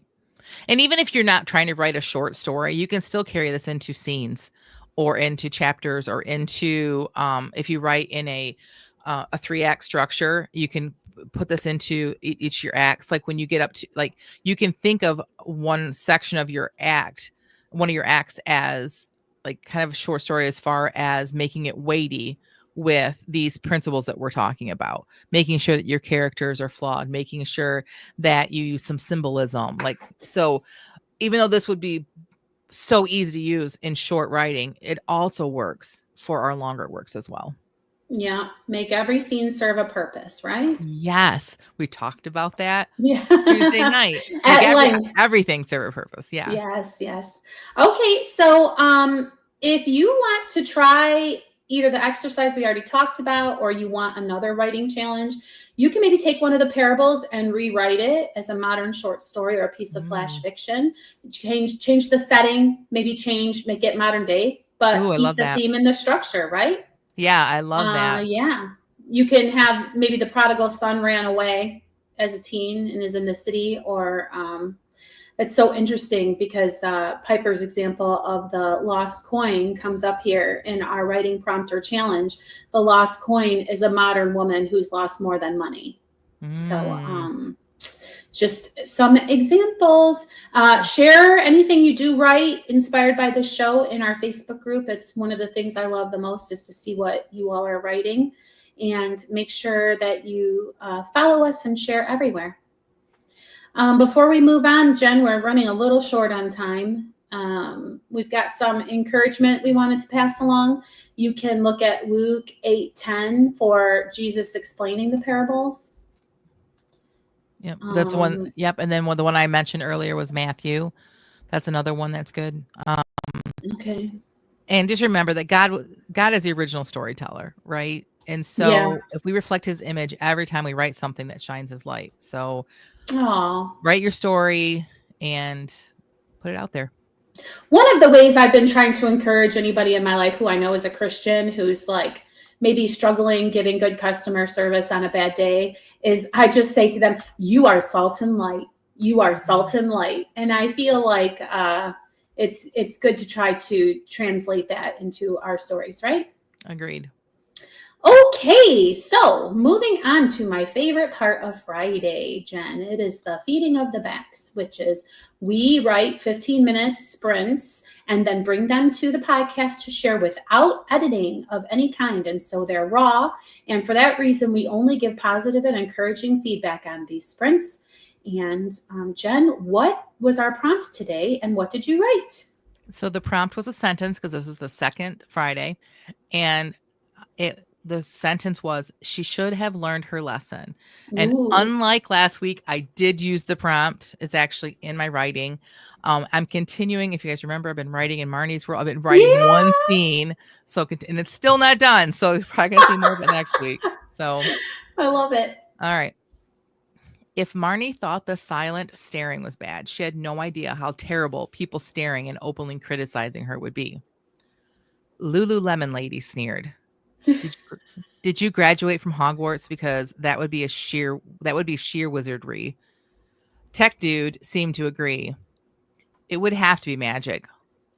Speaker 1: And even if you're not trying to write a short story, you can still carry this into scenes or into chapters, or into if you write in a 3-act structure, you can put this into each of your acts. Like when you get up to, like, you can think of one section of your act, one of your acts, as like kind of a short story, as far as making it weighty with these principles that we're talking about, making sure that your characters are flawed, making sure that you use some symbolism. Like, so even though this would be so easy to use in short writing, it also works for our longer works as well.
Speaker 2: Yeah, make every scene serve a purpose, right?
Speaker 1: Yes, we talked about that
Speaker 2: Yeah.
Speaker 1: Tuesday night. Make
Speaker 2: At length.
Speaker 1: everything serve a purpose. Yeah.
Speaker 2: Yes, yes. Okay, so if you want to try either the exercise we already talked about, or you want another writing challenge, you can maybe take one of the parables and rewrite it as a modern short story or a piece of flash
Speaker 1: Mm.
Speaker 2: fiction. Change the setting, maybe make it modern day, but
Speaker 1: Ooh, I
Speaker 2: keep
Speaker 1: love
Speaker 2: the
Speaker 1: that.
Speaker 2: theme and the structure, right?
Speaker 1: Yeah, I love that.
Speaker 2: Yeah. You can have maybe the prodigal son ran away as a teen and is in the city, or it's so interesting because Piper's example of the lost coin comes up here in our writing prompt or challenge. The lost coin is a modern woman who's lost more than money. So,
Speaker 1: Mm.
Speaker 2: just some examples. Share anything you do right inspired by the show in our Facebook group. It's one of the things I love the most is to see what you all are writing, and make sure that you follow us and share everywhere. Before we move on, Jen, we're running a little short on time. We've got some encouragement we wanted to pass along. You can look at Luke 8:10 for Jesus explaining the parables.
Speaker 1: Yep, that's the one. Yep, and then the one I mentioned earlier was Matthew. That's another one that's good.
Speaker 2: Okay.
Speaker 1: And just remember that God is the original storyteller, right? And so if we reflect his image every time we write something that shines his light. So write your story and put it out there.
Speaker 2: One of the ways I've been trying to encourage anybody in my life who I know is a Christian who's like maybe struggling giving good customer service on a bad day is I just say to them, you are salt and light. You are salt and light. And I feel like it's good to try to translate that into our stories, right?
Speaker 1: Agreed.
Speaker 2: Okay, so moving on to my favorite part of Friday, Jen. It is the feeding of the backs, which is we write 15-minute sprints and then bring them to the podcast to share without editing of any kind. And so they're raw. And for that reason, we only give positive and encouraging feedback on these sprints. And Jen, what was our prompt today and what did you write?
Speaker 1: So the prompt was a sentence because this is the second Friday. And the sentence was, she should have learned her lesson. And unlike last week, I did use the prompt. It's actually in my writing. I'm continuing. If you guys remember, I've been writing in Marnie's world. I've been writing one scene. So, and it's still not done. So you're probably going to see more of it next week. So
Speaker 2: I love it.
Speaker 1: All right. If Marnie thought the silent staring was bad, she had no idea how terrible people staring and openly criticizing her would be. Lululemon lady sneered. Did you graduate from Hogwarts? Because that would be sheer wizardry. Tech dude seemed to agree. It would have to be magic.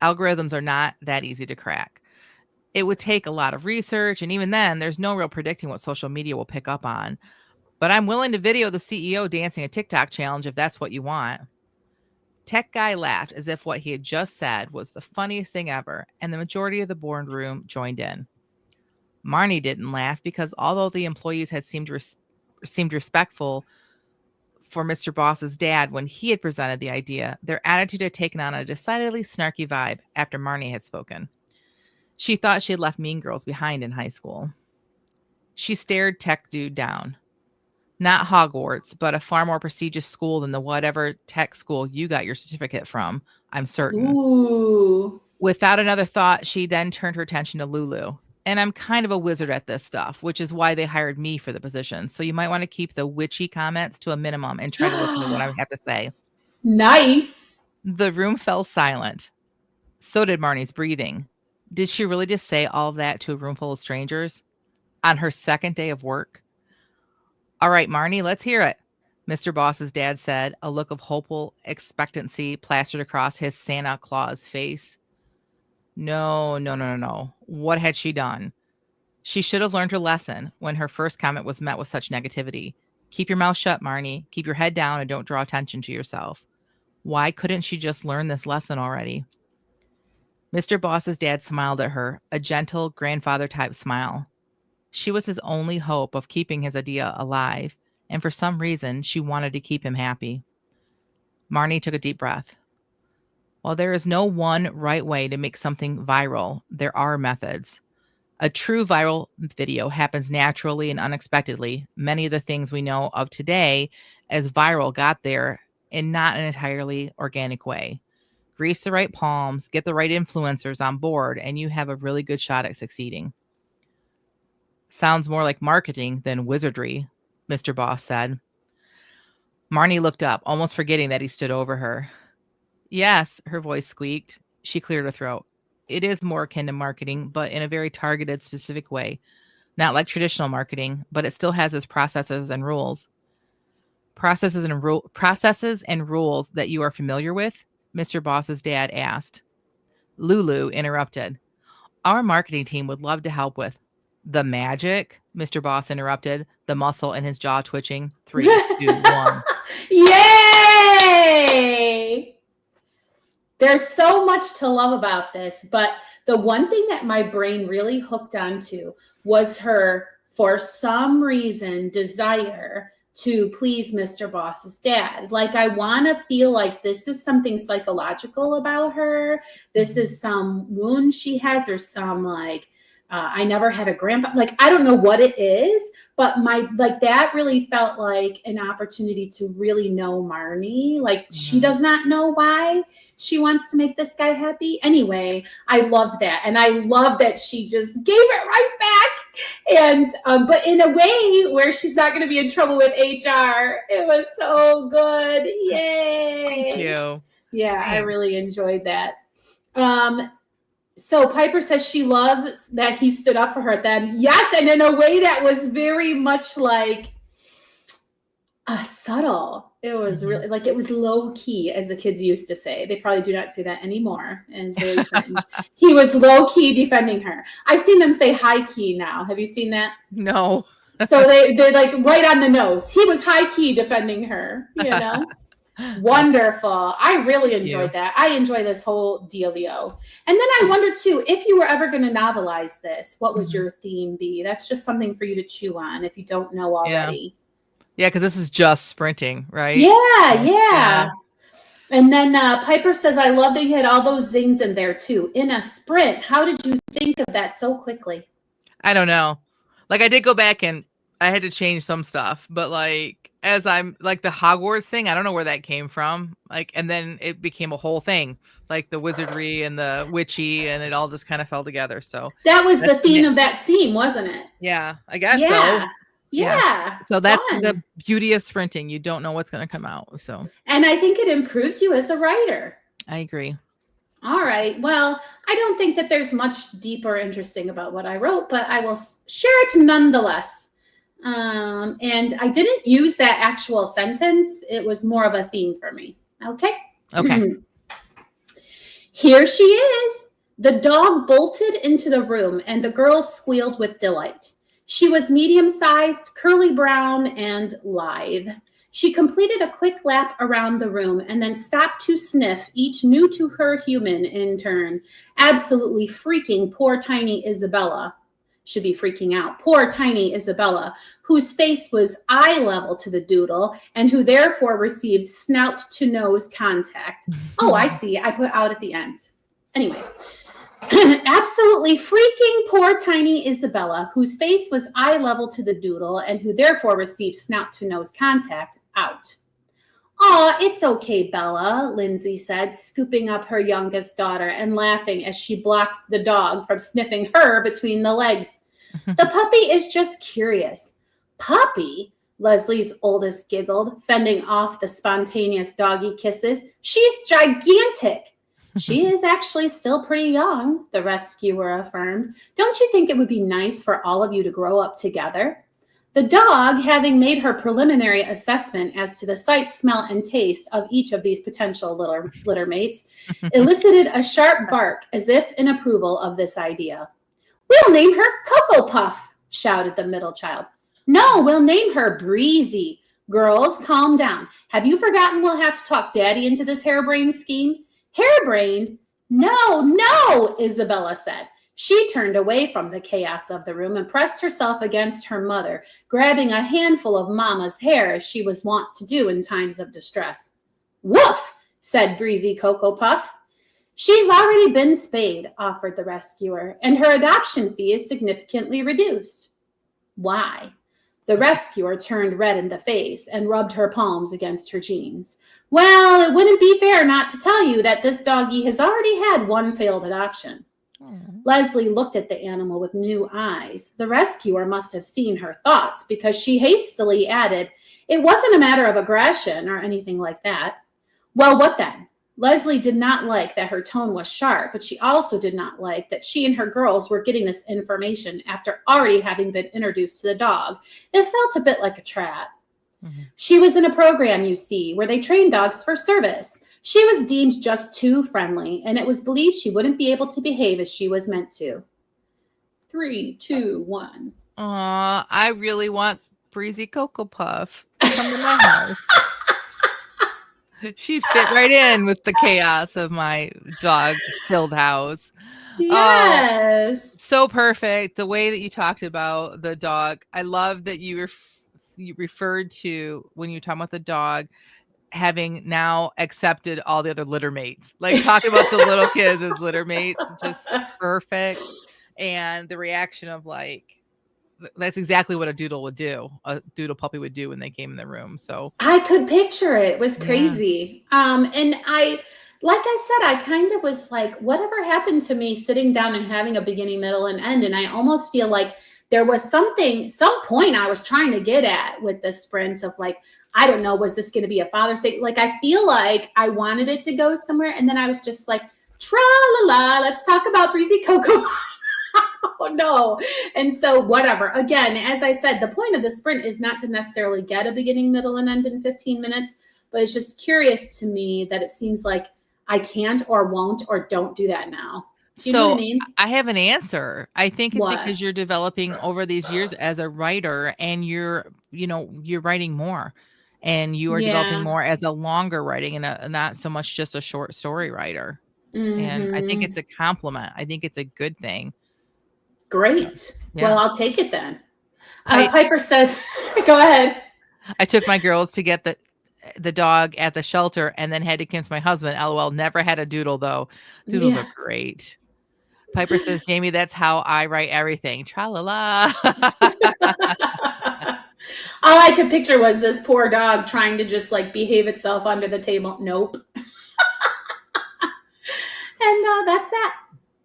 Speaker 1: Algorithms are not that easy to crack. It would take a lot of research, and even then, there's no real predicting what social media will pick up on. But I'm willing to video the CEO dancing a TikTok challenge if that's what you want. Tech guy laughed as if what he had just said was the funniest thing ever, and the majority of the boardroom joined in. Marnie didn't laugh because although the employees had seemed respectful for Mr. Boss's dad when he had presented the idea, their attitude had taken on a decidedly snarky vibe after Marnie had spoken. She thought she had left Mean Girls behind in high school. She stared tech dude down. Not Hogwarts, but a far more prestigious school than the whatever tech school you got your certificate from, I'm certain.
Speaker 2: Ooh.
Speaker 1: Without another thought, she then turned her attention to Lulu. And I'm kind of a wizard at this stuff, which is why they hired me for the position. So you might want to keep the witchy comments to a minimum and try to listen to what I have to say.
Speaker 2: Nice.
Speaker 1: The room fell silent. So did Marnie's breathing. Did she really just say all of that to a room full of strangers on her second day of work? All right, Marnie, let's hear it, Mr. Boss's dad said, a look of hopeful expectancy plastered across his Santa Claus face. No. What had she done? She should have learned her lesson when her first comment was met with such negativity. Keep your mouth shut, Marnie. Keep your head down and don't draw attention to yourself. Why couldn't she just learn this lesson already? Mr. Boss's dad smiled at her, a gentle grandfather-type smile. She was his only hope of keeping his idea alive, and for some reason, she wanted to keep him happy. Marnie took a deep breath. While there is no one right way to make something viral, there are methods. A true viral video happens naturally and unexpectedly. Many of the things we know of today as viral got there in not an entirely organic way. Grease the right palms, get the right influencers on board, and you have a really good shot at succeeding. Sounds more like marketing than wizardry, Mr. Boss said. Marnie looked up, almost forgetting that he stood over her. Yes, her voice squeaked. She cleared her throat. It is more akin to marketing, but in a very targeted, specific way. Not like traditional marketing, but it still has its processes and rules. Processes and rules that you are familiar with? Mr. Boss's dad asked. Lulu interrupted. Our marketing team would love to help with. The magic? Mr. Boss interrupted, the muscle in his jaw twitching. 3, 2, 1.
Speaker 2: Yay! There's so much to love about this, but the one thing that my brain really hooked onto was her, for some reason, desire to please Mr. Boss's dad. Like, I want to feel like this is something psychological about her. This is some wound she has, or some like, I never had a grandpa. Like, I don't know what it is, but that really felt like an opportunity to really know Marnie. Like, she does not know why she wants to make this guy happy. Anyway, I loved that. And I love that she just gave it right back. And, but in a way where she's not going to be in trouble with HR. It was so good. Yay.
Speaker 1: Thank you.
Speaker 2: Yeah, I really enjoyed that. So Piper says she loves that he stood up for her then. Yes, and in a way that was very much like subtle. It was really like, it was low key, as the kids used to say. They probably do not say that anymore. And it's very cringe. He was low key defending her. I've seen them say high key now. Have you seen that?
Speaker 1: No.
Speaker 2: So they're like right on the nose. He was high key defending her, you know? Wonderful. I really enjoyed that. I enjoy this whole dealio. And then I wonder too, if you were ever going to novelize this, what would your theme be? That's just something for you to chew on if you don't know already.
Speaker 1: Yeah, because this is just sprinting, right?
Speaker 2: Yeah. And then Piper says, I love that you had all those zings in there too. In a sprint, how did you think of that so quickly?
Speaker 1: I don't know. Like, I did go back and I had to change some stuff, but like, as I'm like the Hogwarts thing, I don't know where that came from. Like, and then it became a whole thing, like the wizardry and the witchy, and it all just kind of fell together. So
Speaker 2: that was the theme of that scene, wasn't it?
Speaker 1: Yeah, I guess so.
Speaker 2: Yeah.
Speaker 1: So that's the beauty of sprinting. You don't know what's going to come out. So, and
Speaker 2: I think it improves you as a writer.
Speaker 1: I agree.
Speaker 2: All right. Well, I don't think that there's much deep or interesting about what I wrote, but I will share it nonetheless. And I didn't use that actual sentence. It was more of a theme for me. Okay. Here she is. The dog bolted into the room and the girls squealed with delight. She was medium-sized, curly brown, and lithe. She completed a quick lap around the room and then stopped to sniff each new to her human in turn, absolutely freaking poor tiny Isabella. Should be freaking out. Poor tiny Isabella, whose face was eye level to the doodle and who therefore received snout to nose contact. Oh, I see. I put out at the end. Anyway, absolutely freaking poor tiny Isabella, whose face was eye level to the doodle and who therefore received snout to nose contact, out. Aw, it's okay, Bella, Lindsay said, scooping up her youngest daughter and laughing as she blocked the dog from sniffing her between the legs. The puppy is just curious. Puppy? Leslie's oldest giggled, fending off the spontaneous doggy kisses. She's gigantic. She is actually still pretty young, the rescuer affirmed. Don't you think it would be nice for all of you to grow up together? The dog, having made her preliminary assessment as to the sight, smell, and taste of each of these potential litter mates, elicited a sharp bark as if in approval of this idea. We'll name her Cocoa Puff, shouted the middle child. No, we'll name her Breezy. Girls, calm down. Have you forgotten we'll have to talk Daddy into this harebrained scheme? Harebrained? No, Isabella said. She turned away from the chaos of the room and pressed herself against her mother, grabbing a handful of Mama's hair as she was wont to do in times of distress. Woof, said Breezy Cocoa Puff. She's already been spayed, offered the rescuer, and her adoption fee is significantly reduced. Why? The rescuer turned red in the face and rubbed her palms against her jeans. Well, it wouldn't be fair not to tell you that this doggie has already had one failed adoption. Leslie looked at the animal with new eyes. The rescuer must have seen her thoughts because she hastily added, it wasn't a matter of aggression or anything like that. Well, what then? Leslie did not like that her tone was sharp, but she also did not like that she and her girls were getting this information after already having been introduced to the dog. It felt a bit like a trap. She was in a program, you see, where they train dogs for service. She was deemed just too friendly, and it was believed she wouldn't be able to behave as she was meant to. 3, 2, 1.
Speaker 1: I really want Breezy Cocoa Puff to come to my house. She'd fit right in with the chaos of my dog-filled house. Oh,
Speaker 2: Yes.
Speaker 1: so perfect. The way that you talked about the dog. I love that you referred to when you talk about the dog having now accepted all the other litter mates. Like talking about the little kids as litter mates, just perfect. And the reaction of like that's exactly what a doodle would do. A doodle puppy would do when they came in the room. So
Speaker 2: I could picture it. It was
Speaker 1: yeah.
Speaker 2: crazy. And like I said, I kind of was like, whatever happened to me sitting down and having a beginning, middle, and end? And I almost feel like there was some point I was trying to get at with the sprint of like, I don't know, was this going to be a Father's Day? Like, I feel like I wanted it to go somewhere. And then I was just like, tra la la, let's talk about Breezy Cocoa. Oh no. And so whatever. Again, as I said, the point of the sprint is not to necessarily get a beginning, middle, and end in 15 minutes, but it's just curious to me that it seems like I can't or won't or don't do that now. Do you know what I mean?
Speaker 1: I have an answer. I think it's
Speaker 2: What?
Speaker 1: because you're developing over these years as a writer and you're writing more and you are developing
Speaker 2: Yeah.
Speaker 1: more as a longer writing and not so much just a short story writer. And I think it's a compliment. I think it's a good thing.
Speaker 2: Great.
Speaker 1: So,
Speaker 2: Well,
Speaker 1: yeah.
Speaker 2: I'll take it then. Piper says, go ahead.
Speaker 1: I took my girls to get the dog at the shelter and then had to convince my husband. LOL. Never had a doodle though. Doodles are great. Piper says, Jamie, that's how I write everything. Tra la la.
Speaker 2: All I could picture was this poor dog trying to just like behave itself under the table. Nope. And that's that.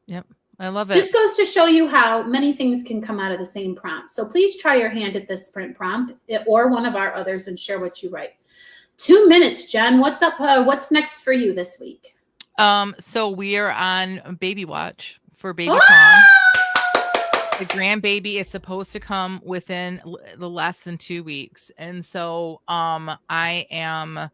Speaker 1: Yep. I love it.
Speaker 2: This goes to show you how many things can come out of the same prompt. So please try your hand at this sprint prompt or one of our others and share what you write. 2 minutes, Jen. What's up? What's next for you this week?
Speaker 1: So we are on baby watch for baby Tom. The grandbaby is supposed to come within the less than 2 weeks. And so I am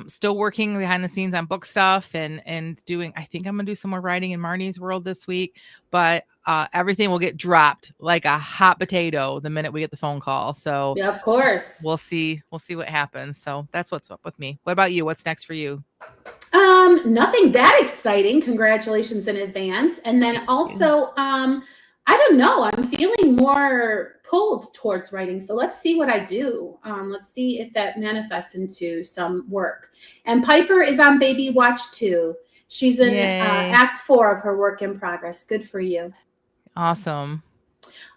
Speaker 1: still working behind the scenes on book stuff and doing, I think I'm gonna do some more writing in Marnie's world this week, but everything will get dropped like a hot potato the minute we get the phone call. So
Speaker 2: yeah, of course.
Speaker 1: We'll see what happens. So that's what's up with me. What about you? What's next for you?
Speaker 2: Nothing that exciting. Congratulations in advance. And then also, I don't know, I'm feeling more pulled towards writing. So let's see what I do. Let's see if that manifests into some work. And Piper is on baby watch too. She's in act 4 of her work in progress. Good for you.
Speaker 1: Awesome.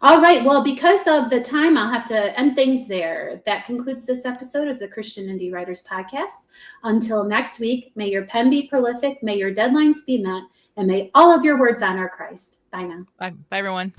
Speaker 2: All right. Well, because of the time, I'll have to end things there. That concludes this episode of the Christian Indie Writers Podcast. Until next week, may your pen be prolific, may your deadlines be met, and may all of your words honor Christ. Bye now.
Speaker 1: Bye everyone.